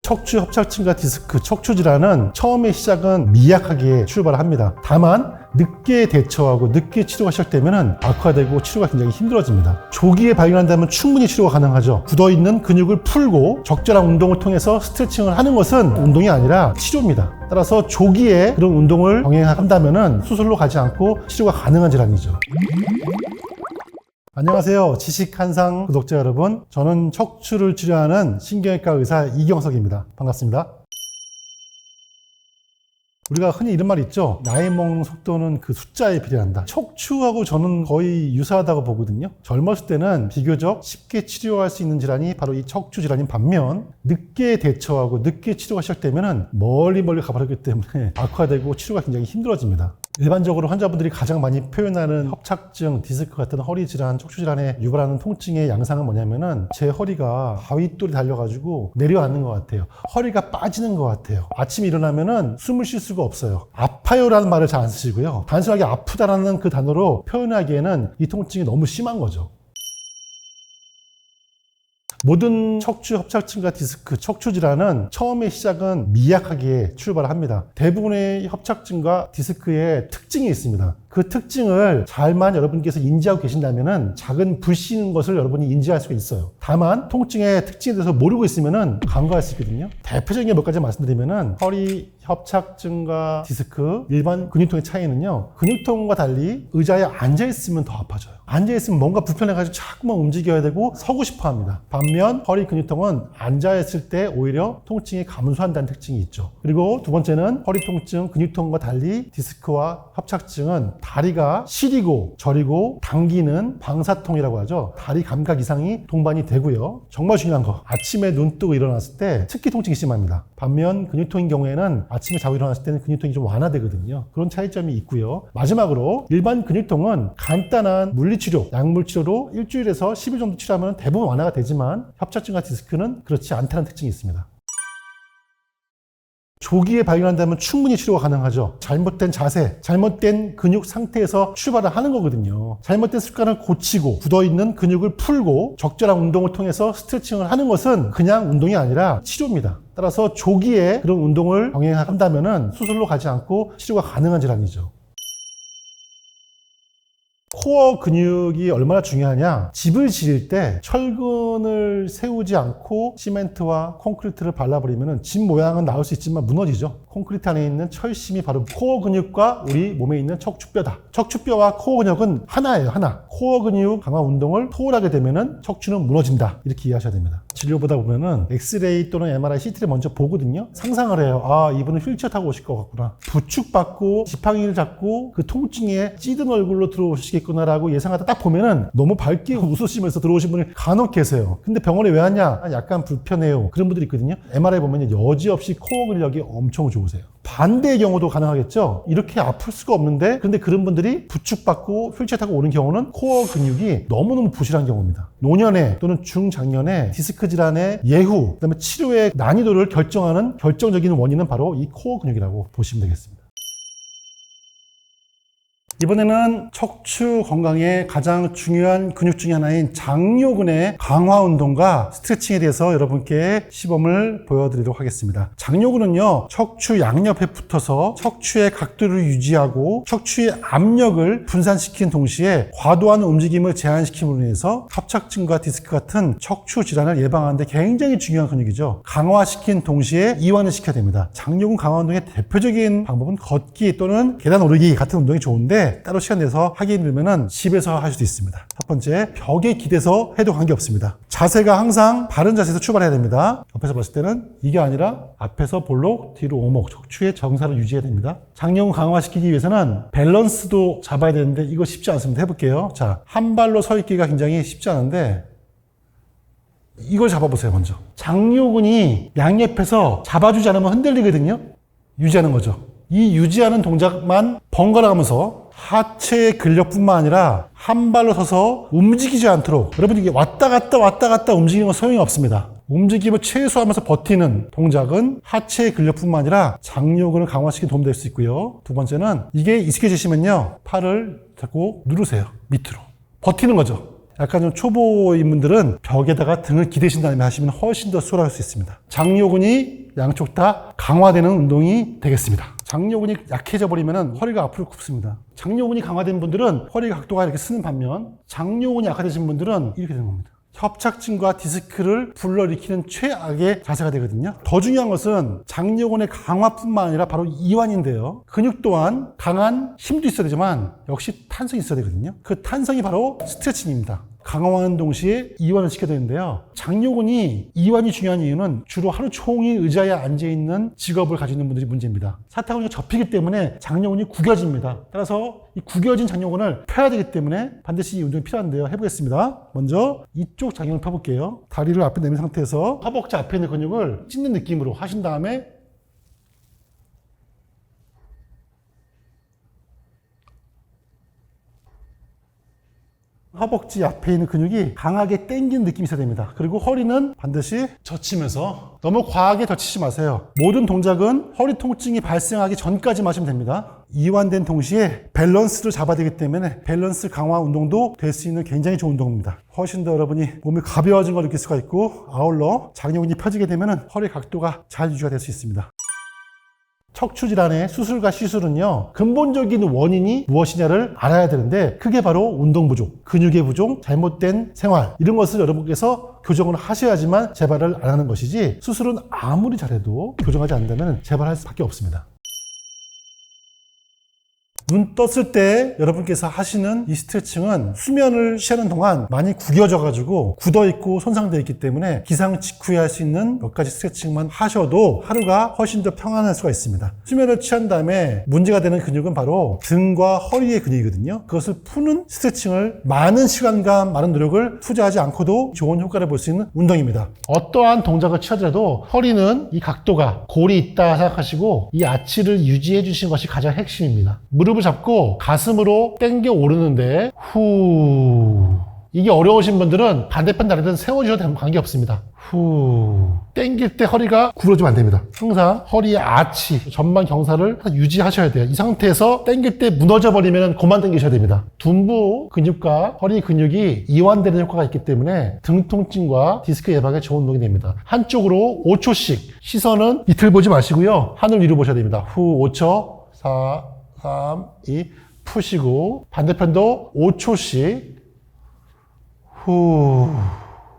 척추 협착증과 디스크, 척추 질환은 처음에 시작은 미약하게 출발합니다. 다만 늦게 대처하고 늦게 치료가 시작되면 악화되고 치료가 굉장히 힘들어집니다. 조기에 발견한다면 충분히 치료가 가능하죠. 굳어있는 근육을 풀고 적절한 운동을 통해서 스트레칭을 하는 것은 운동이 아니라 치료입니다. 따라서 조기에 그런 운동을 병행한다면 수술로 가지 않고 치료가 가능한 질환이죠. 안녕하세요. 지식한상 구독자 여러분. 저는 척추를 치료하는 신경외과 의사 이경석입니다. 반갑습니다. 우리가 흔히 이런 말 있죠. 나이 먹는 속도는 그 숫자에 비례한다. 척추하고 저는 거의 유사하다고 보거든요. 젊었을 때는 비교적 쉽게 치료할 수 있는 질환이 바로 이 척추 질환인 반면 늦게 대처하고 늦게 치료가 시작되면 멀리 가버렸기 때문에 악화되고 치료가 굉장히 힘들어집니다. 일반적으로 환자분들이 가장 많이 표현하는 협착증, 디스크 같은 허리 질환, 척추 질환에 유발하는 통증의 양상은 뭐냐면은 제 허리가 바위돌이 달려가지고 내려앉는 것 같아요. 허리가 빠지는 것 같아요. 아침에 일어나면은 숨을 쉴 수가 없어요. 아파요라는 말을 잘 안 쓰시고요. 단순하게 아프다라는 그 단어로 표현하기에는 이 통증이 너무 심한 거죠. 모든 척추 협착증과 디스크, 척추 질환은 처음에 시작은 미약하게 출발합니다. 대부분의 협착증과 디스크의 특징이 있습니다. 그 특징을 잘만 여러분께서 인지하고 계신다면 작은 불씨인 것을 여러분이 인지할 수가 있어요. 다만 통증의 특징에 대해서 모르고 있으면 간과할 수 있거든요. 대표적인 몇 가지 말씀드리면 허리 협착증과 디스크, 일반 근육통의 차이는요. 근육통과 달리 의자에 앉아있으면 더 아파져요. 앉아있으면 뭔가 불편해가지고 자꾸만 움직여야 되고 서고 싶어 합니다. 반면 허리 근육통은 앉아있을 때 오히려 통증이 감소한다는 특징이 있죠. 그리고 두 번째는 허리 통증, 근육통과 달리 디스크와 협착증은 다리가 시리고 저리고 당기는 방사통이라고 하죠. 다리 감각 이상이 동반이 되고요. 정말 중요한 거, 아침에 눈 뜨고 일어났을 때 특히 통증이 심합니다. 반면 근육통인 경우에는 아침에 자고 일어났을 때는 근육통이 좀 완화되거든요. 그런 차이점이 있고요. 마지막으로 일반 근육통은 간단한 물리치료, 약물치료로 일주일에서 10일 정도 치료하면 대부분 완화가 되지만 협착증과 디스크는 그렇지 않다는 특징이 있습니다. 조기에 발견한다면 충분히 치료가 가능하죠. 잘못된 자세, 잘못된 근육 상태에서 출발을 하는 거거든요. 잘못된 습관을 고치고 굳어있는 근육을 풀고 적절한 운동을 통해서 스트레칭을 하는 것은 그냥 운동이 아니라 치료입니다. 따라서 조기에 그런 운동을 병행한다면 수술로 가지 않고 치료가 가능한 질환이죠. 코어 근육이 얼마나 중요하냐. 집을 지을 때 철근을 세우지 않고 시멘트와 콘크리트를 발라버리면 집 모양은 나올 수 있지만 무너지죠. 콘크리트 안에 있는 철심이 바로 코어 근육과 우리 몸에 있는 척추뼈다. 척추뼈와 코어 근육은 하나예요. 하나. 코어 근육 강화 운동을 소홀하게 되면 척추는 무너진다. 이렇게 이해하셔야 됩니다. 진료보다 보면은 엑스레이 또는 MRI, CT를 먼저 보거든요. 상상을 해요. 아, 이분은 휠체어 타고 오실 것 같구나. 부축받고 지팡이를 잡고 그 통증에 찌든 얼굴로 들어오시겠구나라고 예상하다 딱 보면은 너무 밝게 웃으시면서 들어오신 분이 간혹 계세요. 근데 병원에 왜 왔냐? 약간 불편해요. 그런 분들이 있거든요. MRI 보면 여지없이 코어 근력이 엄청 좋으세요. 반대의 경우도 가능하겠죠. 이렇게 아플 수가 없는데 그런데 그런 분들이 부축받고 휠체어 타고 오는 경우는 코어 근육이 너무너무 부실한 경우입니다. 노년에 또는 중장년에 디스크 질환의 예후, 그다음에 치료의 난이도를 결정하는 결정적인 원인은 바로 이 코어 근육이라고 보시면 되겠습니다. 이번에는 척추 건강의 가장 중요한 근육 중에 하나인 장요근의 강화 운동과 스트레칭에 대해서 여러분께 시범을 보여드리도록 하겠습니다. 장요근은요, 척추 양옆에 붙어서 척추의 각도를 유지하고 척추의 압력을 분산시킨 동시에 과도한 움직임을 제한시킴으로 인해서 협착증과 디스크 같은 척추 질환을 예방하는 데 굉장히 중요한 근육이죠. 강화시킨 동시에 이완을 시켜야 됩니다. 장요근 강화 운동의 대표적인 방법은 걷기 또는 계단 오르기 같은 운동이 좋은데 따로 시간 내서 하기 힘들면 집에서 할 수도 있습니다. 첫 번째, 벽에 기대서 해도 관계없습니다. 자세가 항상 바른 자세에서 출발해야 됩니다. 옆에서 봤을 때는 이게 아니라 앞에서 볼록, 뒤로 오목, 척추의 정사를 유지해야 됩니다. 장요근 강화시키기 위해서는 밸런스도 잡아야 되는데 이거 쉽지 않습니다. 해볼게요. 자, 한 발로 서 있기가 굉장히 쉽지 않은데 이걸 잡아보세요. 먼저 장요근이 양옆에서 잡아주지 않으면 흔들리거든요. 유지하는 거죠. 이 유지하는 동작만 번갈아 가면서 하체의 근력뿐만 아니라 한 발로 서서 움직이지 않도록, 여러분이 이게 왔다 갔다 움직이는 건 소용이 없습니다. 움직임을 최소화하면서 버티는 동작은 하체의 근력뿐만 아니라 장요근을 강화시키는 도움이 될 수 있고요. 두 번째는 이게 익숙해지시면요, 팔을 자꾸 누르세요. 밑으로 버티는 거죠. 약간 좀 초보인 분들은 벽에다가 등을 기대신 다음에 하시면 훨씬 더 수월할 수 있습니다. 장요근이 양쪽 다 강화되는 운동이 되겠습니다. 장요근이 약해져 버리면 허리가 앞으로 굽습니다. 장요근이 강화된 분들은 허리 각도가 이렇게 쓰는 반면 장요근이 약화되신 분들은 이렇게 되는 겁니다. 협착증과 디스크를 불러일으키는 최악의 자세가 되거든요. 더 중요한 것은 장요근의 강화뿐만 아니라 바로 이완인데요. 근육 또한 강한 힘도 있어야 되지만 역시 탄성이 있어야 되거든요. 그 탄성이 바로 스트레칭입니다. 강화하는 동시에 이완을 시켜야 되는데요. 장요근이 이완이 중요한 이유는 주로 하루 종일 의자에 앉아있는 직업을 가지고 있는 분들이 문제입니다. 사타구니가 접히기 때문에 장요근이 구겨집니다. 따라서 이 구겨진 장요근을 펴야 되기 때문에 반드시 이 운동이 필요한데요. 해보겠습니다. 먼저 이쪽 장요근을 펴볼게요. 다리를 앞에 내민 상태에서 허벅지 앞에 있는 근육을 찢는 느낌으로 하신 다음에 허벅지 앞에 있는 근육이 강하게 당기는 느낌이 있어야 됩니다. 그리고 허리는 반드시 젖히면서 너무 과하게 젖히지 마세요. 모든 동작은 허리 통증이 발생하기 전까지 하시면 됩니다. 이완된 동시에 밸런스를 잡아야 되기 때문에 밸런스 강화 운동도 될 수 있는 굉장히 좋은 운동입니다. 훨씬 더 여러분이 몸이 가벼워진 걸 느낄 수가 있고 아울러 장요근이 펴지게 되면 허리 각도가 잘 유지가 될 수 있습니다. 척추질환의 수술과 시술은요, 근본적인 원인이 무엇이냐를 알아야 되는데 그게 바로 운동 부족, 근육의 부족, 잘못된 생활 이런 것을 여러분께서 교정을 하셔야지만 재발을 안 하는 것이지 수술은 아무리 잘해도 교정하지 않는다면 재발할 수밖에 없습니다. 눈 떴을 때 여러분께서 하시는 이 스트레칭은 수면을 취하는 동안 많이 구겨져 가지고 굳어있고 손상되어 있기 때문에 기상 직후에 할 수 있는 몇 가지 스트레칭만 하셔도 하루가 훨씬 더 평안할 수가 있습니다. 수면을 취한 다음에 문제가 되는 근육은 바로 등과 허리의 근육이거든요. 그것을 푸는 스트레칭을 많은 시간과 많은 노력을 투자하지 않고도 좋은 효과를 볼 수 있는 운동입니다. 어떠한 동작을 취하더라도 허리는 이 각도가 골이 있다 생각하시고 이 아치를 유지해 주시는 것이 가장 핵심입니다. 무릎을 잡고 가슴으로 당겨 오르는데 후, 이게 어려우신 분들은 반대편 다리는 세워주셔도 관계없습니다. 후, 당길 때 허리가 구부러지면 안 됩니다. 항상 허리의 아치, 전방 경사를 유지하셔야 돼요. 이 상태에서 당길 때 무너져 버리면 그만 당기셔야 됩니다. 둔부 근육과 허리 근육이 이완되는 효과가 있기 때문에 등 통증과 디스크 예방에 좋은 운동이 됩니다. 한쪽으로 5초씩 시선은 밑을 보지 마시고요. 하늘 위로 보셔야 됩니다. 후 5초, 4, 3, 2 푸시고 반대편도 5초씩 후.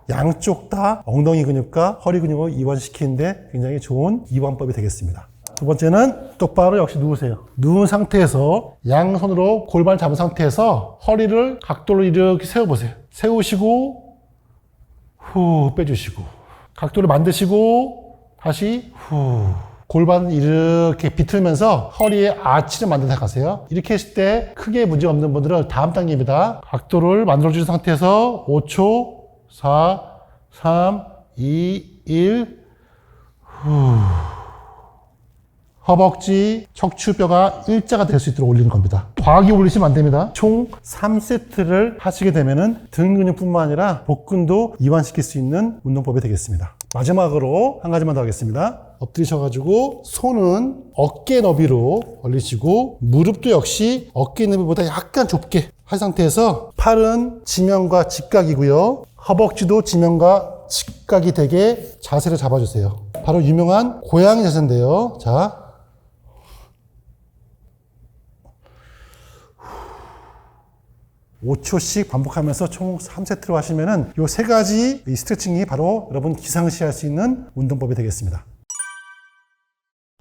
양쪽 다 엉덩이 근육과 허리 근육을 이완시키는데 굉장히 좋은 이완법이 되겠습니다. 두 번째는 똑바로 역시 누우세요. 누운 상태에서 양손으로 골반을 잡은 상태에서 허리를 각도를 이렇게 세워보세요. 세우시고 후 빼주시고 각도를 만드시고 다시 후 골반을 이렇게 비틀면서 허리에 아치를 만들어 가세요. 이렇게 했을 때 크게 문제 없는 분들은 다음 단계입니다. 각도를 만들어주신 상태에서 5초, 4, 3, 2, 1, 후. 허벅지, 척추뼈가 일자가 될 수 있도록 올리는 겁니다. 과하게 올리시면 안 됩니다. 총 3세트를 하시게 되면은 등 근육뿐만 아니라 복근도 이완시킬 수 있는 운동법이 되겠습니다. 마지막으로 한 가지만 더 하겠습니다. 엎드리셔가지고 손은 어깨 너비로 올리시고 무릎도 역시 어깨 너비보다 약간 좁게 한 상태에서 팔은 지면과 직각이고요. 허벅지도 지면과 직각이 되게 자세를 잡아주세요. 바로 유명한 고양이 자세인데요. 자, 5초씩 반복하면서 총 3세트로 하시면은 이 세 가지 이 스트레칭이 바로 여러분 기상시 할 수 있는 운동법이 되겠습니다.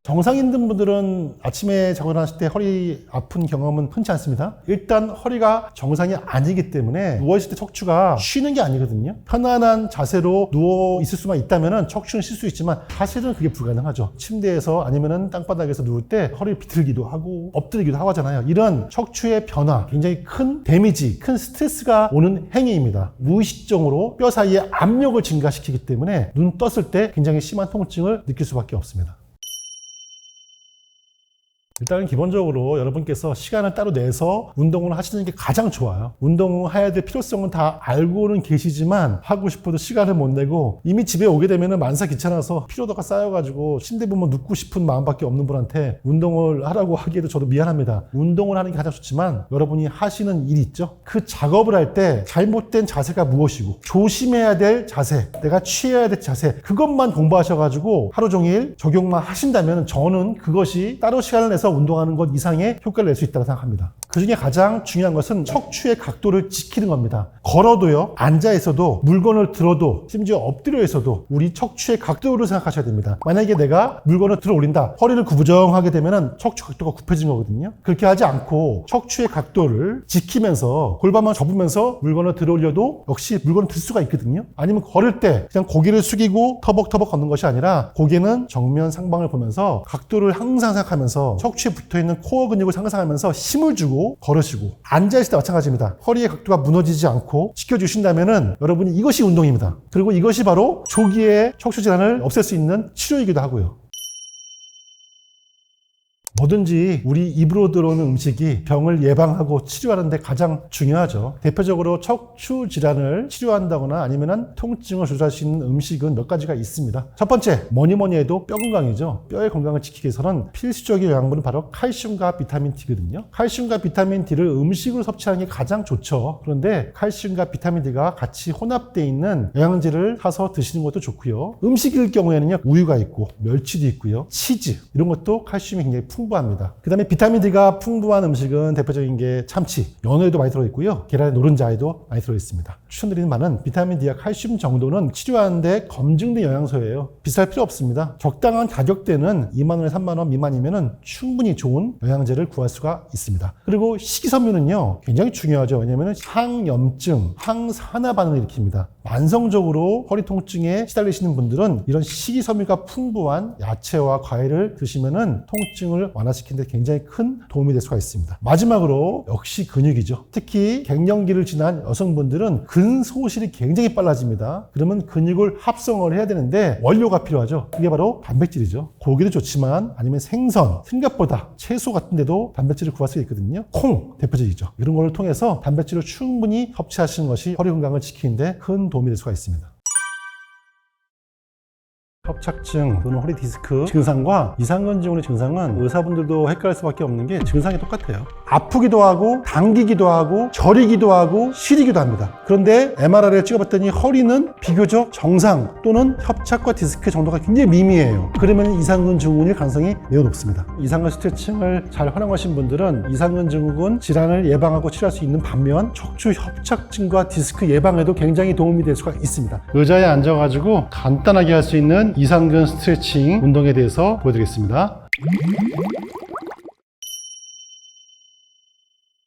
정상인 분들은 아침에 자고 일어났을 때 허리 아픈 경험은 흔치 않습니다. 일단 허리가 정상이 아니기 때문에 누워있을 때 척추가 쉬는 게 아니거든요. 편안한 자세로 누워 있을 수만 있다면 척추는 쉴 수 있지만 사실은 그게 불가능하죠. 침대에서 아니면 땅바닥에서 누울 때 허리를 비틀기도 하고 엎드리기도 하고 하잖아요. 이런 척추의 변화, 굉장히 큰 데미지, 큰 스트레스가 오는 행위입니다. 무의식적으로 뼈 사이에 압력을 증가시키기 때문에 눈 떴을 때 굉장히 심한 통증을 느낄 수밖에 없습니다. 일단은 기본적으로 여러분께서 시간을 따로 내서 운동을 하시는 게 가장 좋아요. 운동해야 될 필요성은 다 알고는 계시지만 하고 싶어도 시간을 못 내고 이미 집에 오게 되면은 만사 귀찮아서 피로도가 쌓여가지고 침대 보면 눕고 싶은 마음밖에 없는 분한테 운동을 하라고 하기에도 저도 미안합니다. 운동을 하는 게 가장 좋지만 여러분이 하시는 일이 있죠. 그 작업을 할 때 잘못된 자세가 무엇이고 조심해야 될 자세, 내가 취해야 될 자세, 그것만 공부하셔가지고 하루 종일 적용만 하신다면 저는 그것이 따로 시간을 내서 운동하는 것 이상의 효과를 낼 수 있다고 생각합니다. 그 중에 가장 중요한 것은 척추의 각도를 지키는 겁니다. 걸어도요, 앉아 있어도, 물건을 들어도, 심지어 엎드려 있어도 우리 척추의 각도를 생각하셔야 됩니다. 만약에 내가 물건을 들어 올린다, 허리를 구부정하게 되면 척추 각도가 굽혀진 거거든요. 그렇게 하지 않고 척추의 각도를 지키면서 골반만 접으면서 물건을 들어 올려도 역시 물건을 들 수가 있거든요. 아니면 걸을 때 그냥 고개를 숙이고 터벅터벅 걷는 것이 아니라 고개는 정면 상방을 보면서 각도를 항상 생각하면서 척추에 붙어있는 코어 근육을 상상하면서 힘을 주고 걸으시고, 앉아있을 때 마찬가지입니다. 허리의 각도가 무너지지 않고 지켜주신다면은 여러분이 이것이 운동입니다. 그리고 이것이 바로 조기에 척추 질환을 없앨 수 있는 치료이기도 하고요. 뭐든지 우리 입으로 들어오는 음식이 병을 예방하고 치료하는 데 가장 중요하죠. 대표적으로 척추 질환을 치료한다거나 아니면 통증을 조절할 수 있는 음식은 몇 가지가 있습니다. 첫 번째, 뭐니 해도 뼈 건강이죠. 뼈의 건강을 지키기 위해서는 필수적인 영양분은 바로 칼슘과 비타민 D거든요. 칼슘과 비타민 D를 음식으로 섭취하는 게 가장 좋죠. 그런데 칼슘과 비타민 D가 같이 혼합되어 있는 영양제를 사서 드시는 것도 좋고요. 음식일 경우에는요, 우유가 있고 멸치도 있고요, 치즈, 이런 것도 칼슘이 굉장히 풍부합니다. 그 다음에 비타민 D가 풍부한 음식은 대표적인 게 참치, 연어에도 많이 들어있고요, 계란의 노른자에도 많이 들어있습니다. 추천드리는 바는 비타민 D와 칼슘 정도는 치료하는데 검증된 영양소예요. 비쌀 필요 없습니다. 적당한 가격대는 2만원에 3만원 미만이면 충분히 좋은 영양제를 구할 수가 있습니다. 그리고 식이섬유는요, 굉장히 중요하죠. 왜냐하면 항염증, 항산화 반응을 일으킵니다. 만성적으로 허리 통증에 시달리시는 분들은 이런 식이섬유가 풍부한 야채와 과일을 드시면은 통증을 완화시키는 데 굉장히 큰 도움이 될 수가 있습니다. 마지막으로 역시 근육이죠. 특히 갱년기를 지난 여성분들은 근소실이 굉장히 빨라집니다. 그러면 근육을 합성을 해야 되는데 원료가 필요하죠. 그게 바로 단백질이죠. 고기도 좋지만 아니면 생선, 생각보다 채소 같은 데도 단백질을 구할 수 있거든요. 콩 대표적이죠. 이런 걸 통해서 단백질을 충분히 섭취하시는 것이 허리 건강을 지키는데 큰 도움이 될 수가 있습니다. 협착증 또는 허리 디스크 증상과 이상근 증후군의 증상은 의사분들도 헷갈릴 수밖에 없는 게 증상이 똑같아요. 아프기도 하고 당기기도 하고 저리기도 하고 시리기도 합니다. 그런데 MRI를 찍어봤더니 허리는 비교적 정상 또는 협착과 디스크 정도가 굉장히 미미해요. 그러면 이상근 증후군일 가능성이 매우 높습니다. 이상근 스트레칭을 잘 활용하신 분들은 이상근 증후군 질환을 예방하고 치료할 수 있는 반면 척추 협착증과 디스크 예방에도 굉장히 도움이 될 수가 있습니다. 의자에 앉아가지고 간단하게 할 수 있는 이상근 스트레칭 운동에 대해서 보여드리겠습니다.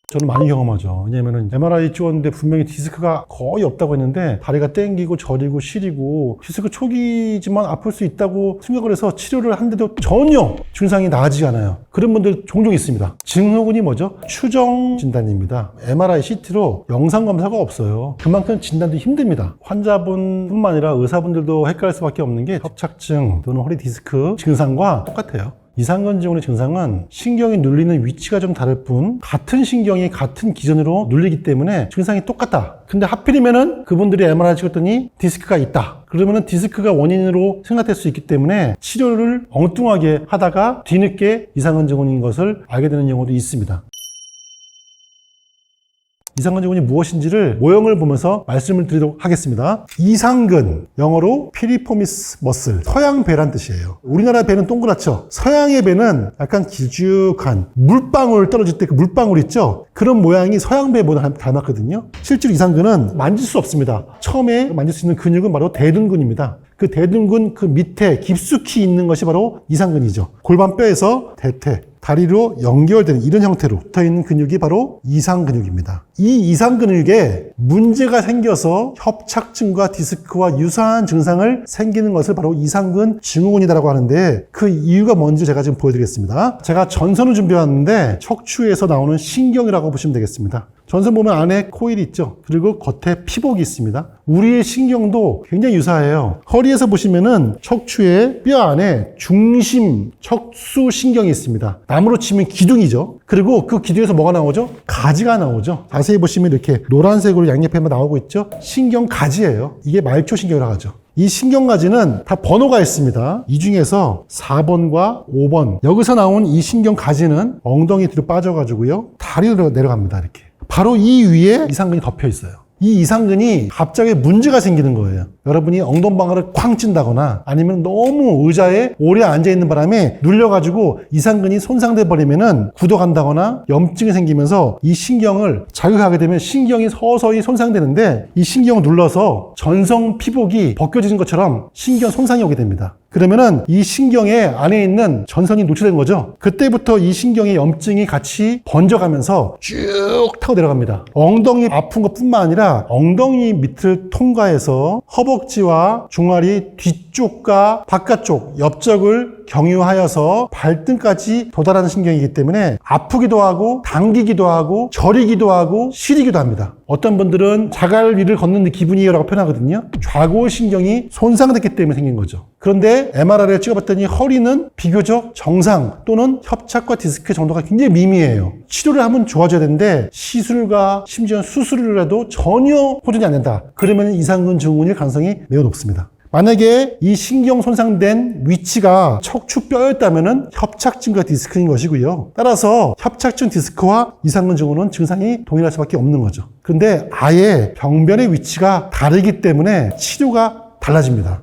저는 많이 경험하죠. 왜냐면은 MRI 찍었는데 분명히 디스크가 거의 없다고 했는데 다리가 땡기고 저리고 시리고 디스크 초기지만 아플 수 있다고 생각을 해서 치료를 하는데도 전혀 증상이 나아지지 않아요. 그런 분들 종종 있습니다. 증후군이 뭐죠? 추정 진단입니다. MRI, CT로 영상 검사가 없어요. 그만큼 진단도 힘듭니다. 환자분뿐만 아니라 의사분들도 헷갈릴 수밖에 없는 게 협착증 또는 허리 디스크 증상과 똑같아요. 이상근 증후군의 증상은 신경이 눌리는 위치가 좀 다를 뿐 같은 신경이 같은 기전으로 눌리기 때문에 증상이 똑같다. 근데 하필이면은 그분들이 MRI 찍었더니 디스크가 있다. 그러면은 디스크가 원인으로 생각될 수 있기 때문에 치료를 엉뚱하게 하다가 뒤늦게 이상근 증후군인 것을 알게 되는 경우도 있습니다. 이상근 증후군이 무엇인지를 모형을 보면서 말씀을 드리도록 하겠습니다. 이상근, 영어로 피리포미스 머슬, 서양 배란 뜻이에요. 우리나라 배는 동그랗죠. 서양의 배는 약간 길쭉한 물방울 떨어질 때 그 물방울 있죠. 그런 모양이 서양 배보다 닮았거든요. 실제로 이상근은 만질 수 없습니다. 처음에 만질 수 있는 근육은 바로 대둔근입니다. 그 대둔근 그 밑에 깊숙이 있는 것이 바로 이상근이죠. 골반뼈에서 대퇴, 다리로 연결되는 이런 형태로 붙어있는 근육이 바로 이상근육입니다. 이 이상근육에 문제가 생겨서 협착증과 디스크와 유사한 증상을 생기는 것을 바로 이상근 증후군이라고 하는데 그 이유가 뭔지 제가 지금 보여드리겠습니다. 제가 전선을 준비해왔는데 척추에서 나오는 신경이라고 보시면 되겠습니다. 전선 보면 안에 코일이 있죠. 그리고 겉에 피복이 있습니다. 우리의 신경도 굉장히 유사해요. 허리에서 보시면은 척추의 뼈 안에 중심 척수신경이 있습니다. 나무로 치면 기둥이죠. 그리고 그 기둥에서 뭐가 나오죠? 가지가 나오죠. 자세히 보시면 이렇게 노란색으로 양옆에만 나오고 있죠. 신경 가지예요. 이게 말초신경이라고 하죠. 이 신경가지는 다 번호가 있습니다. 이 중에서 4번과 5번, 여기서 나온 이 신경가지는 엉덩이 뒤로 빠져가지고요, 다리로 내려갑니다. 이렇게. 바로 이 위에 이상근이 덮여 있어요. 이 이상근이 갑자기 문제가 생기는 거예요. 여러분이 엉덩방아를 쾅 찐다거나 아니면 너무 의자에 오래 앉아있는 바람에 눌려가지고 이상근이 손상돼 버리면은 굳어간다거나 염증이 생기면서 이 신경을 자극하게 되면 신경이 서서히 손상되는데, 이 신경을 눌러서 전성 피복이 벗겨지는 것처럼 신경 손상이 오게 됩니다. 그러면은 이 신경의 안에 있는 전선이 노출된 거죠. 그때부터 이 신경의 염증이 같이 번져가면서 쭉 타고 내려갑니다. 엉덩이 아픈 것뿐만 아니라 엉덩이 밑을 통과해서 허벅지와 종아리 뒤쪽과 바깥쪽, 옆쪽을 경유하여서 발등까지 도달하는 신경이기 때문에 아프기도 하고 당기기도 하고 저리기도 하고 시리기도 합니다. 어떤 분들은 자갈 위를 걷는 기분이에요 라고 표현하거든요. 좌골신경이 손상됐기 때문에 생긴 거죠. 그런데 MRI를 찍어봤더니 허리는 비교적 정상 또는 협착과 디스크 정도가 굉장히 미미해요. 치료를 하면 좋아져야 되는데 시술과 심지어 수술을 해도 전혀 호전이 안 된다. 그러면 이상근 증후군일 가능성이 매우 높습니다. 만약에 이 신경 손상된 위치가 척추뼈였다면 협착증과 디스크인 것이고요. 따라서 협착증 디스크와 이상근 증후군은 증상이 동일할 수밖에 없는 거죠. 그런데 아예 병변의 위치가 다르기 때문에 치료가 달라집니다.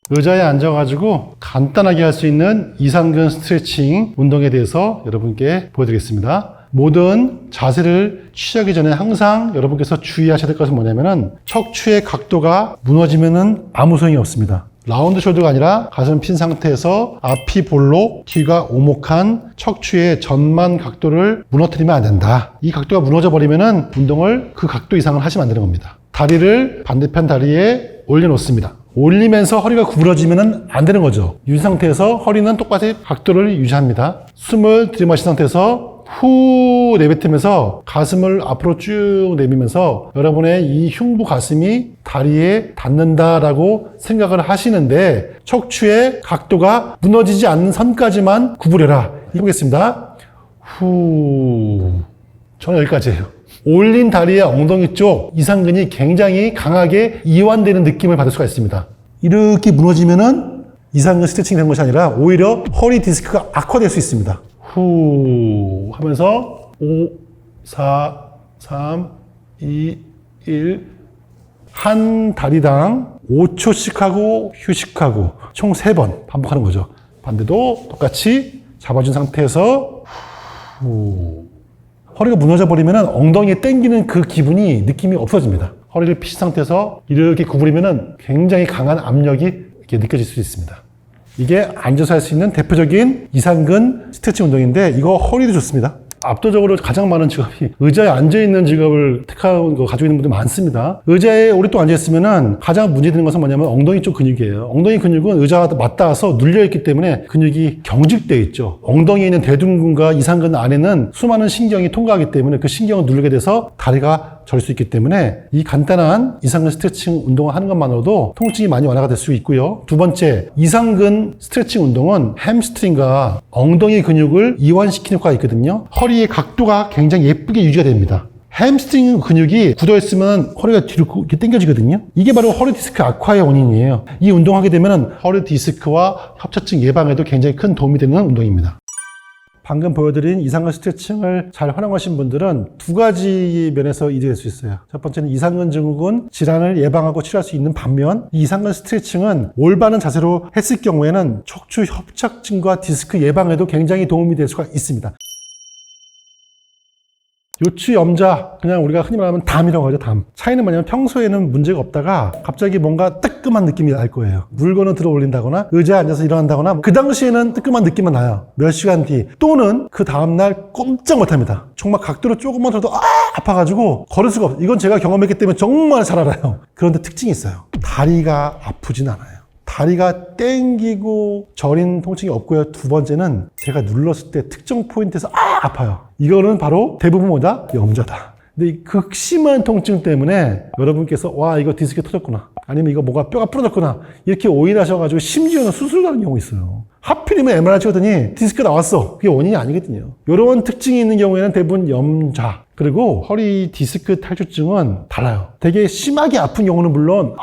의자에 앉아가지고 간단하게 할 수 있는 이상근 스트레칭 운동에 대해서 여러분께 보여드리겠습니다. 모든 자세를 취하기 전에 항상 여러분께서 주의하셔야 될 것은 뭐냐면은 척추의 각도가 무너지면은 아무 소용이 없습니다. 라운드 숄더가 아니라 가슴 핀 상태에서 앞이 볼록, 뒤가 오목한 척추의 전만 각도를 무너뜨리면 안 된다. 이 각도가 무너져 버리면은 운동을 그 각도 이상을 하시면 안 되는 겁니다. 다리를 반대편 다리에 올려놓습니다. 올리면서 허리가 구부러지면 안 되는 거죠. 이 상태에서 허리는 똑같이 각도를 유지합니다. 숨을 들이마신 상태에서 후 내뱉으면서 가슴을 앞으로 쭉 내밀면서 여러분의 이 흉부 가슴이 다리에 닿는다라고 생각을 하시는데, 척추의 각도가 무너지지 않는 선까지만 구부려라. 해보겠습니다. 후. 저는 여기까지예요. 올린 다리의 엉덩이 쪽 이상근이 굉장히 강하게 이완되는 느낌을 받을 수가 있습니다. 이렇게 무너지면은 이상근 스트레칭이 되는 것이 아니라 오히려 허리 디스크가 악화될 수 있습니다. 후 하면서 5, 4, 3, 2, 1 한 다리당 5초씩 하고 휴식하고 총 3번 반복하는 거죠. 반대도 똑같이 잡아준 상태에서 후. 허리가 무너져 버리면 엉덩이에 당기는 그 기분이, 느낌이 없어집니다. 허리를 피신 상태에서 이렇게 구부리면 굉장히 강한 압력이 이렇게 느껴질 수 있습니다. 이게 앉아서 할 수 있는 대표적인 이상근 스트레칭 운동인데, 이거 허리도 좋습니다. 압도적으로 가장 많은 직업이 의자에 앉아있는 직업을 택하고 가지고 있는 분들이 많습니다. 의자에 오랫동안 앉아있으면 가장 문제되는 것은 뭐냐면 엉덩이 쪽 근육이에요. 엉덩이 근육은 의자와 맞닿아서 눌려있기 때문에 근육이 경직되어 있죠. 엉덩이에 있는 대둔근과 이상근 안에는 수많은 신경이 통과하기 때문에 그 신경을 누르게 돼서 다리가 절 수 있기 때문에 이 간단한 이상근 스트레칭 운동을 하는 것만으로도 통증이 많이 완화가 될 수 있고요. 두 번째, 이상근 스트레칭 운동은 햄스트링과 엉덩이 근육을 이완시키는 효과가 있거든요. 허리의 각도가 굉장히 예쁘게 유지가 됩니다. 햄스트링 근육이 굳어있으면 허리가 뒤로 이렇게 당겨지거든요. 이게 바로 허리 디스크 악화의 원인이에요. 이 운동하게 되면 허리 디스크와 협착증 예방에도 굉장히 큰 도움이 되는 운동입니다. 방금 보여드린 이상근 스트레칭을 잘 활용하신 분들은 두 가지 면에서 이득일 수 있어요. 첫 번째는 이상근 증후군 질환을 예방하고 치료할 수 있는 반면, 이 이상근 스트레칭은 올바른 자세로 했을 경우에는 척추 협착증과 디스크 예방에도 굉장히 도움이 될 수가 있습니다. 요추 염자, 그냥 우리가 흔히 말하면 담이라고 하죠. 담. 차이는 뭐냐면 평소에는 문제가 없다가 갑자기 뭔가 뜨끔한 느낌이 날 거예요. 물건을 들어 올린다거나 의자에 앉아서 일어난다거나, 그 당시에는 뜨끔한 느낌만 나요. 몇 시간 뒤 또는 그 다음날 꼼짝 못합니다. 정말 각도로 조금만 들어도 아파가지고 걸을 수가 없어요. 이건 제가 경험했기 때문에 정말 잘 알아요. 그런데 특징이 있어요. 다리가 아프진 않아요. 다리가 땡기고 저린 통증이 없고요. 두 번째는 제가 눌렀을 때 특정 포인트에서 아파요. 이거는 바로 대부분 뭐다? 염좌다. 근데 이 극심한 통증 때문에 여러분께서 와 이거 디스크 터졌구나, 아니면 이거 뭐가 뼈가 부러졌구나, 이렇게 오인하셔가지고 심지어는 수술을 하는 경우 있어요. 하필이면 MRI 찍었더니 디스크 나왔어. 그게 원인이 아니거든요. 이런 특징이 있는 경우에는 대부분 염좌. 그리고 허리 디스크 탈출증은 달라요. 되게 심하게 아픈 경우는 물론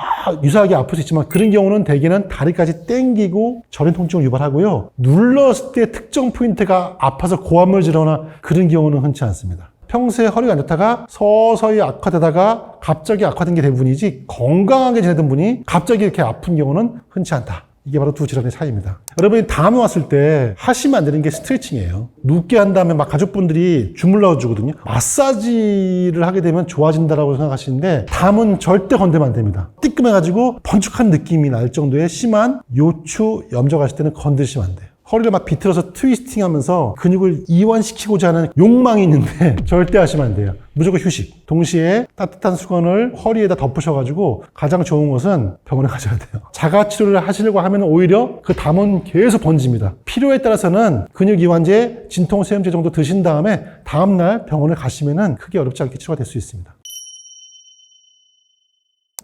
유사하게 아플 수 있지만, 그런 경우는 대개는 다리까지 땡기고 저린 통증을 유발하고요, 눌렀을 때 특정 포인트가 아파서 고함을 지르거나 그런 경우는 흔치 않습니다. 평소에 허리가 안 좋다가 서서히 악화되다가 갑자기 악화된 게 대부분이지, 건강하게 지내던 분이 갑자기 이렇게 아픈 경우는 흔치 않다. 이게 바로 두 질환의 차이입니다. 여러분이 다음에 왔을 때 하시면 안 되는 게 스트레칭이에요. 눕게 한 다음에 막 가족분들이 주물러 주거든요. 마사지를 하게 되면 좋아진다라고 생각하시는데, 담은 절대 건드면 안 됩니다. 뜨끔해가지고 번쩍한 느낌이 날 정도의 심한 요추 염좌가 있을 때는 건드시면 안 돼요. 허리를 막 비틀어서 트위스팅 하면서 근육을 이완시키고자 하는 욕망이 있는데 절대 하시면 안 돼요. 무조건 휴식. 동시에 따뜻한 수건을 허리에다 덮으셔가지고, 가장 좋은 것은 병원에 가셔야 돼요. 자가치료를 하시려고 하면 오히려 그 담은 계속 번집니다. 필요에 따라서는 근육 이완제, 진통소염제 정도 드신 다음에 다음날 병원에 가시면은 크게 어렵지 않게 치료가 될 수 있습니다.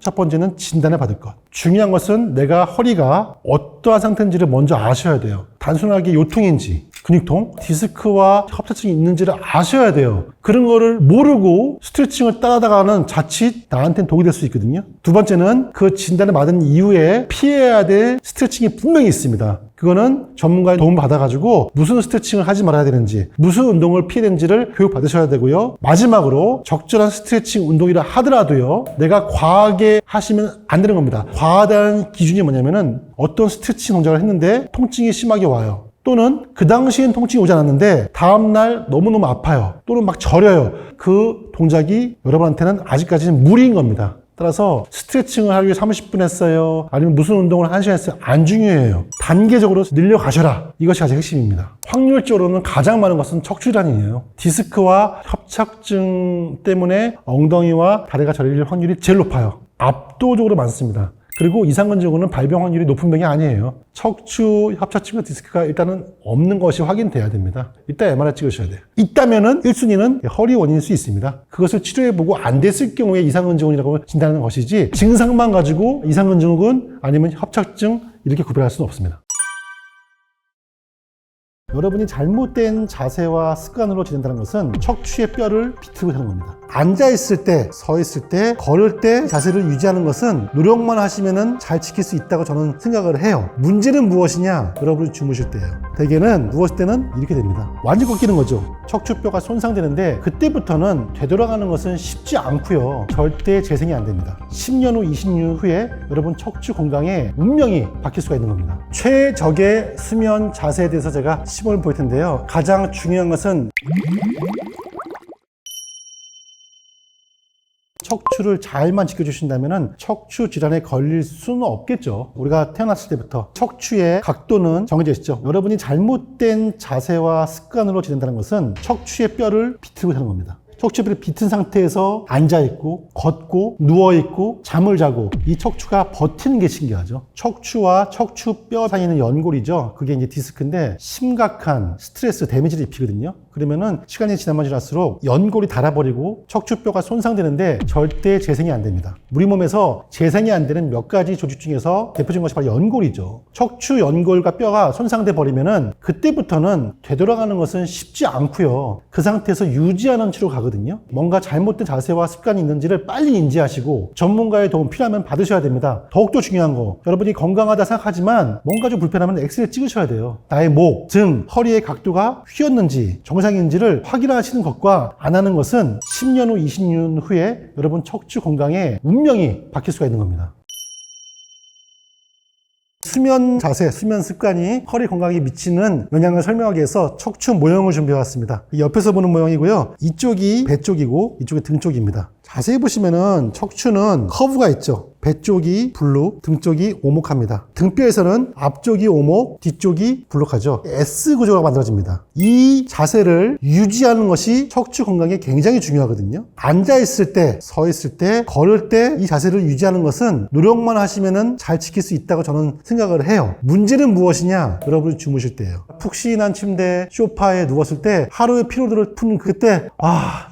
첫 번째는 진단을 받을 것. 중요한 것은 내가 허리가 어떠한 상태인지를 먼저 아셔야 돼요. 단순하게 요통인지, 근육통, 디스크와 협착증이 있는지를 아셔야 돼요. 그런 거를 모르고 스트레칭을 따라다가는 자칫 나한테는 독이 될 수 있거든요. 두 번째는 그 진단을 받은 이후에 피해야 될 스트레칭이 분명히 있습니다. 그거는 전문가의 도움을 받아가지고 무슨 스트레칭을 하지 말아야 되는지, 무슨 운동을 피해야 되는지를 교육받으셔야 되고요. 마지막으로 적절한 스트레칭 운동이라 하더라도요, 내가 과하게 하시면 안 되는 겁니다. 과하다는 기준이 뭐냐면은, 어떤 스트레칭 동작을 했는데 통증이 심하게 와요. 또는 그 당시엔 통증이 오지 않았는데 다음날 너무너무 아파요. 또는 막 저려요. 그 동작이 여러분한테는 아직까지는 무리인 겁니다. 따라서 스트레칭을 하기 위해 30분 했어요, 아니면 무슨 운동을 1시간 했어요, 안 중요해요. 단계적으로 늘려가셔라. 이것이 가장 핵심입니다. 확률적으로는 가장 많은 것은 척추질환이에요. 디스크와 협착증 때문에 엉덩이와 다리가 저릴 확률이 제일 높아요. 압도적으로 많습니다. 그리고 이상근적으로는 발병 확률이 높은 병이 아니에요. 척추, 협착증과 디스크가 일단은 없는 것이 확인돼야 됩니다. 이따 MRI 찍으셔야 돼요. 있다면은 1순위는 허리 원인일 수 있습니다. 그것을 치료해보고 안 됐을 경우에 이상근증후군이라고 진단하는 것이지, 증상만 가지고 이상근증후군 아니면 협착증 이렇게 구별할 수는 없습니다. 여러분이 잘못된 자세와 습관으로 지낸다는 것은 척추의 뼈를 비틀고 사는 겁니다. 앉아있을 때, 서있을 때, 걸을 때 자세를 유지하는 것은 노력만 하시면은 잘 지킬 수 있다고 저는 생각을 해요. 문제는 무엇이냐? 여러분이 주무실 때예요. 대개는 누웠을 때는 이렇게 됩니다. 완전 꺾이는 거죠. 척추뼈가 손상되는데, 그때부터는 되돌아가는 것은 쉽지 않고요, 절대 재생이 안 됩니다. 10년 후, 20년 후에 여러분 척추 건강에 운명이 바뀔 수가 있는 겁니다. 최적의 수면 자세에 대해서 제가 시범을 보일 텐데요. 가장 중요한 것은 척추를 잘만 지켜주신다면 척추 질환에 걸릴 수는 없겠죠. 우리가 태어났을 때부터 척추의 각도는 정해져 있죠. 여러분이 잘못된 자세와 습관으로 지낸다는 것은 척추의 뼈를 비틀고 사는 겁니다. 척추뼈를 비튼 상태에서 앉아있고, 걷고, 누워있고, 잠을 자고, 이 척추가 버티는 게 신기하죠. 척추와 척추뼈 사이에 있는 연골이죠. 그게 이제 디스크인데, 심각한 스트레스, 데미지를 입히거든요. 그러면은 시간이 지나면 지날수록 연골이 닳아버리고 척추뼈가 손상되는데 절대 재생이 안 됩니다. 우리 몸에서 재생이 안 되는 몇 가지 조직 중에서 대표적인 것이 바로 연골이죠. 척추 연골과 뼈가 손상돼 버리면은 그때부터는 되돌아가는 것은 쉽지 않고요. 그 상태에서 유지하는 치료가 가거든요. 뭔가 잘못된 자세와 습관이 있는지를 빨리 인지하시고 전문가의 도움 필요하면 받으셔야 됩니다. 더욱더 중요한 거, 여러분이 건강하다 생각하지만 뭔가 좀 불편하면 엑스레이 찍으셔야 돼요. 나의 목, 등, 허리의 각도가 휘었는지 정상인지를 확인하시는 것과 안 하는 것은 10년 후, 20년 후에 여러분 척추 건강에 운명이 바뀔 수가 있는 겁니다. 수면 자세, 수면 습관이 허리 건강에 미치는 영향을 설명하기 위해서 척추 모형을 준비해왔습니다. 옆에서 보는 모형이고요. 이쪽이 배 쪽이고 이쪽이 등 쪽입니다. 자세히 보시면은 척추는 커브가 있죠. 배 쪽이 불룩, 등 쪽이 오목합니다. 등뼈에서는 앞쪽이 오목, 뒤쪽이 불룩하죠. S 구조가 만들어집니다. 이 자세를 유지하는 것이 척추 건강에 굉장히 중요하거든요. 앉아있을 때, 서있을 때, 걸을 때 이 자세를 유지하는 것은 노력만 하시면은 잘 지킬 수 있다고 저는 생각을 해요. 문제는 무엇이냐? 여러분이 주무실 때예요. 푹신한 침대, 소파에 누웠을 때 하루의 피로도를 푸는 그때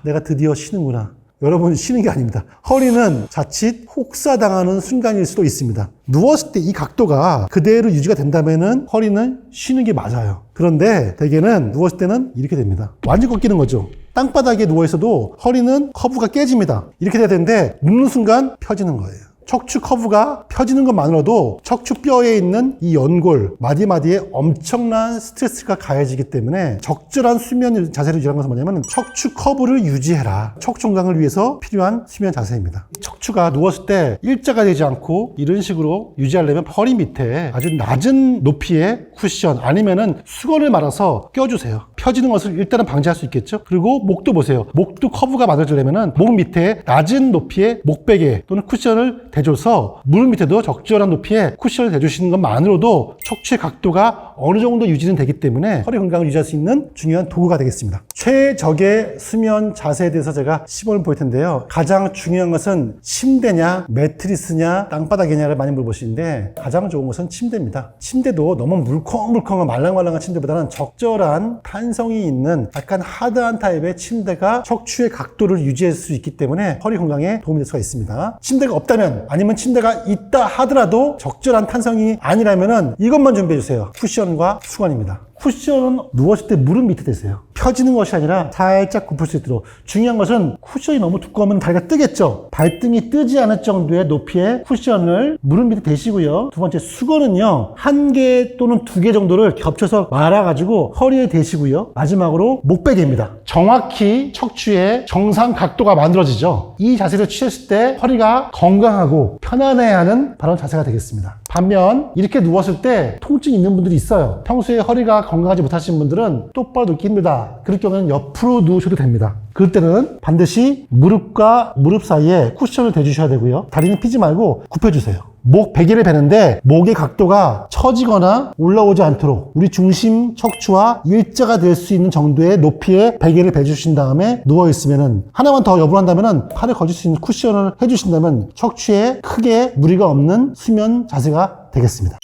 내가 드디어 쉬는구나. 여러분 쉬는 게 아닙니다. 허리는 자칫 혹사당하는 순간일 수도 있습니다. 누웠을 때 이 각도가 그대로 유지가 된다면은 허리는 쉬는 게 맞아요. 그런데 대개는 누웠을 때는 이렇게 됩니다. 완전 꺾이는 거죠. 땅바닥에 누워있어도 허리는 커브가 깨집니다. 이렇게 돼야 되는데 눕는 순간 펴지는 거예요. 척추 커브가 펴지는 것만으로도 척추뼈에 있는 이 연골, 마디마디에 엄청난 스트레스가 가해지기 때문에 적절한 수면 자세를 유지하는 것은 뭐냐면 척추 커브를 유지해라. 척추 건강을 위해서 필요한 수면 자세입니다. 척추가 누웠을 때 일자가 되지 않고 이런 식으로 유지하려면 허리 밑에 아주 낮은 높이의 쿠션 아니면은 수건을 말아서 껴주세요. 펴지는 것을 일단은 방지할 수 있겠죠. 그리고 목도 보세요. 목도 커브가 만들어지려면은 목 밑에 낮은 높이의 목베개 또는 쿠션을 대줘서 무릎 밑에도 적절한 높이의 쿠션을 대주시는 것만으로도 척추의 각도가 어느 정도 유지는 되기 때문에 허리 건강을 유지할 수 있는 중요한 도구가 되겠습니다. 최적의 수면 자세에 대해서 제가 시범을 보일 텐데요. 가장 중요한 것은 침대냐 매트리스냐 땅바닥이냐를 많이 물어보시는데 가장 좋은 것은 침대입니다. 침대도 너무 물컹물컹한 말랑말랑한 침대보다는 적절한 탄성이 있는 약간 하드한 타입의 침대가 척추의 각도를 유지할 수 있기 때문에 허리 건강에 도움이 될 수가 있습니다. 침대가 없다면 아니면 침대가 있다 하더라도 적절한 탄성이 아니라면은 이것만 준비해 주세요. 쿠션과 수건입니다. 쿠션은 누웠을 때 무릎 밑에 대세요. 펴지는 것이 아니라 살짝 굽힐 수 있도록. 중요한 것은 쿠션이 너무 두꺼우면 다리가 뜨겠죠. 발등이 뜨지 않을 정도의 높이의 쿠션을 무릎 밑에 대시고요. 두 번째 수건은요, 1개 또는 2개 정도를 겹쳐서 말아가지고 허리에 대시고요. 마지막으로 목베개입니다. 정확히 척추의 정상 각도가 만들어지죠. 이 자세를 취했을 때 허리가 건강하고 편안해하는 바로 자세가 되겠습니다. 반면 이렇게 누웠을 때 통증이 있는 분들이 있어요. 평소에 허리가 건강하지 못하신 분들은 똑바로 눕기 힘들다. 그럴 경우는 옆으로 누우셔도 됩니다. 그럴 때는 반드시 무릎과 무릎 사이에 쿠션을 대주셔야 되고요. 다리는 피지 말고 굽혀주세요. 목 베개를 베는데 목의 각도가 처지거나 올라오지 않도록 우리 중심 척추와 일자가 될 수 있는 정도의 높이의 베개를 베주신 다음에 누워있으면은 하나만 더 여부한다면은 팔을 걸칠 수 있는 쿠션을 해주신다면 척추에 크게 무리가 없는 수면 자세가 되겠습니다.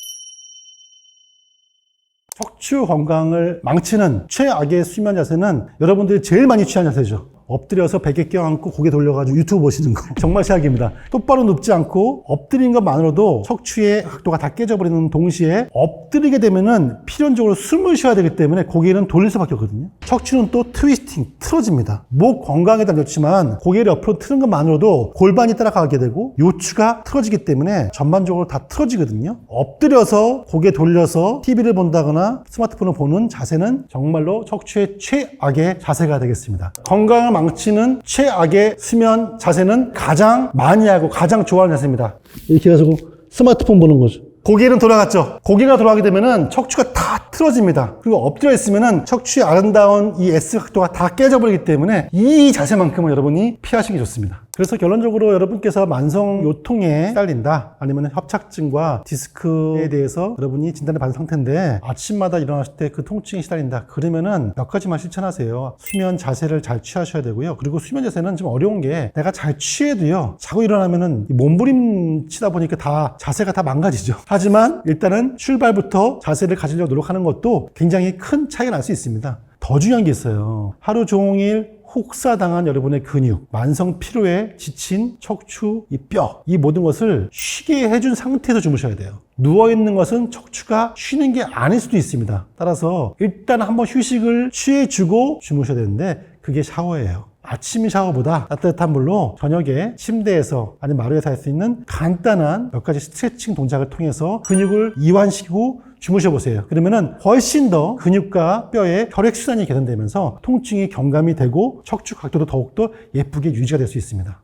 척추 건강을 망치는 최악의 수면 자세는 여러분들이 제일 많이 취하는 자세죠. 엎드려서 베개 껴안고 고개 돌려가지고 유튜브 보시는 거 정말 최악입니다. 똑바로 눕지 않고 엎드린 것만으로도 척추의 각도가 다 깨져버리는 동시에 엎드리게 되면은 필연적으로 숨을 쉬어야 되기 때문에 고개는 돌릴 수밖에 없거든요. 척추는 또 트위스팅, 틀어집니다. 목 건강에도 좋지만 고개를 옆으로 트는 것만으로도 골반이 따라가게 되고 요추가 틀어지기 때문에 전반적으로 다 틀어지거든요. 엎드려서 고개 돌려서 TV를 본다거나 스마트폰을 보는 자세는 정말로 척추의 최악의 자세가 되겠습니다. 건강을 망치는 최악의 수면 자세는 가장 많이 하고 가장 좋아하는 자세입니다. 이렇게 해가지고 스마트폰 보는 거죠. 고개는 돌아갔죠. 고개가 돌아가게 되면은 척추가 다 틀어집니다. 그리고 엎드려 있으면은 척추의 아름다운 이 S 각도가 다 깨져버리기 때문에 이 자세만큼은 여러분이 피하시기 좋습니다. 그래서 결론적으로 여러분께서 만성 요통에 시달린다 아니면 협착증과 디스크에 대해서 여러분이 진단을 받은 상태인데 아침마다 일어났을 때 그 통증에 시달린다 그러면은 몇 가지만 실천하세요. 수면 자세를 잘 취하셔야 되고요. 그리고 수면 자세는 좀 어려운 게 내가 잘 취해도요 자고 일어나면은 몸부림 치다 보니까 다 자세가 다 망가지죠. 하지만 일단은 출발부터 자세를 가지려고 노력하는 것도 굉장히 큰 차이가 날 수 있습니다. 더 중요한 게 있어요. 하루 종일 혹사당한 여러분의 근육, 만성 피로에 지친 척추, 이 뼈, 이 모든 것을 쉬게 해준 상태에서 주무셔야 돼요. 누워있는 것은 척추가 쉬는 게 아닐 수도 있습니다. 따라서 일단 한번 휴식을 취해주고 주무셔야 되는데 그게 샤워예요. 아침 샤워보다 따뜻한 물로 저녁에 침대에서 아니면 마루에서 할 수 있는 간단한 몇 가지 스트레칭 동작을 통해서 근육을 이완시키고 주무셔보세요. 그러면은 훨씬 더 근육과 뼈의 혈액순환이 개선되면서 통증이 경감이 되고 척추 각도도 더욱더 예쁘게 유지가 될 수 있습니다.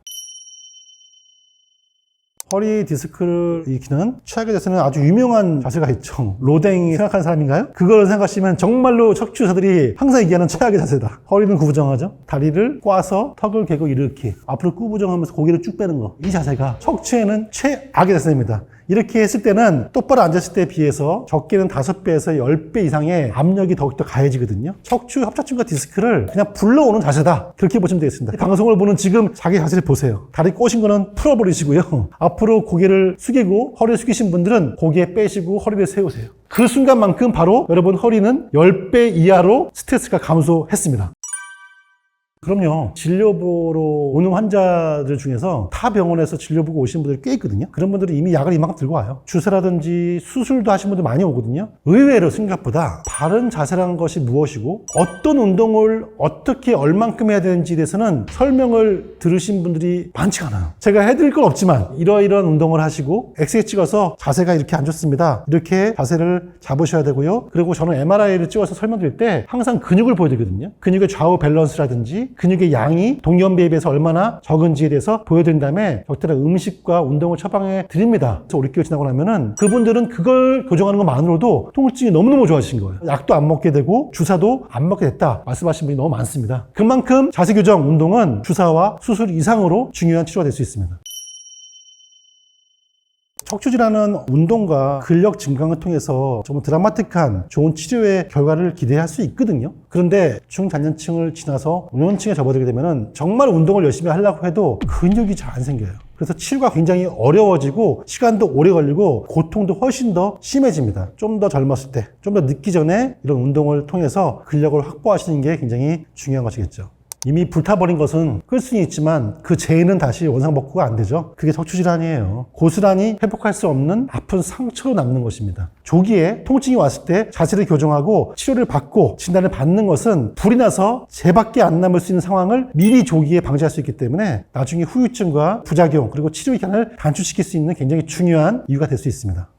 허리 디스크를 일으키는 최악의 자세는 아주 유명한 자세가 있죠. 로댕이 생각하는 사람인가요? 그걸 생각하시면 정말로 척추 의사들이 항상 얘기하는 최악의 자세다. 허리는 구부정하죠. 다리를 꽈서 턱을 개고 일으키. 앞으로 구부정하면서 고개를 쭉 빼는 거. 이 자세가 척추에는 최악의 자세입니다. 이렇게 했을 때는 똑바로 앉았을 때에 비해서 적게는 5배에서 10배 이상의 압력이 더욱더 가해지거든요. 척추 협착증과 디스크를 그냥 불러오는 자세다. 그렇게 보시면 되겠습니다. 방송을 보는 지금 자기 자세를 보세요. 다리 꼬신 거는 풀어버리시고요. 앞으로 고개를 숙이고 허리를 숙이신 분들은 고개 빼시고 허리를 세우세요. 그 순간만큼 바로 여러분 허리는 10배 이하로 스트레스가 감소했습니다. 그럼요. 진료보러 오는 환자들 중에서 타 병원에서 진료보고 오시는 분들이 꽤 있거든요. 그런 분들은 이미 약을 이만큼 들고 와요. 주사라든지 수술도 하신 분들 많이 오거든요. 의외로 생각보다 바른 자세라는 것이 무엇이고 어떤 운동을 어떻게 얼만큼 해야 되는지에 대해서는 설명을 들으신 분들이 많지가 않아요. 제가 해드릴 건 없지만 이러이러한 운동을 하시고 엑스레이 찍어서 자세가 이렇게 안 좋습니다. 이렇게 자세를 잡으셔야 되고요. 그리고 저는 MRI를 찍어서 설명드릴 때 항상 근육을 보여드리거든요. 근육의 좌우 밸런스라든지 근육의 양이 동년배에 비해서 얼마나 적은지에 대해서 보여드린 다음에 적절한 음식과 운동을 처방해 드립니다. 그래서 5개월 지나고 나면은 그분들은 그걸 교정하는 것만으로도 통증이 너무너무 좋아지신 거예요. 약도 안 먹게 되고 주사도 안 먹게 됐다 말씀하신 분이 너무 많습니다. 그만큼 자세 교정 운동은 주사와 수술 이상으로 중요한 치료가 될 수 있습니다. 척추질환은 운동과 근력 증강을 통해서 좀 드라마틱한 좋은 치료의 결과를 기대할 수 있거든요. 그런데 중장년층을 지나서 노년층에 접어들게 되면 정말 운동을 열심히 하려고 해도 근육이 잘 안 생겨요. 그래서 치료가 굉장히 어려워지고 시간도 오래 걸리고 고통도 훨씬 더 심해집니다. 좀 더 젊었을 때, 좀 더 늦기 전에 이런 운동을 통해서 근력을 확보하시는 게 굉장히 중요한 것이겠죠. 이미 불타버린 것은 끌 수는 있지만 그 재는 다시 원상복구가 안 되죠. 그게 척추질환이에요. 고스란히 회복할 수 없는 아픈 상처로 남는 것입니다. 조기에 통증이 왔을 때 자세를 교정하고 치료를 받고 진단을 받는 것은 불이 나서 재밖에 안 남을 수 있는 상황을 미리 조기에 방지할 수 있기 때문에 나중에 후유증과 부작용 그리고 치료 기간을 단축시킬 수 있는 굉장히 중요한 이유가 될 수 있습니다.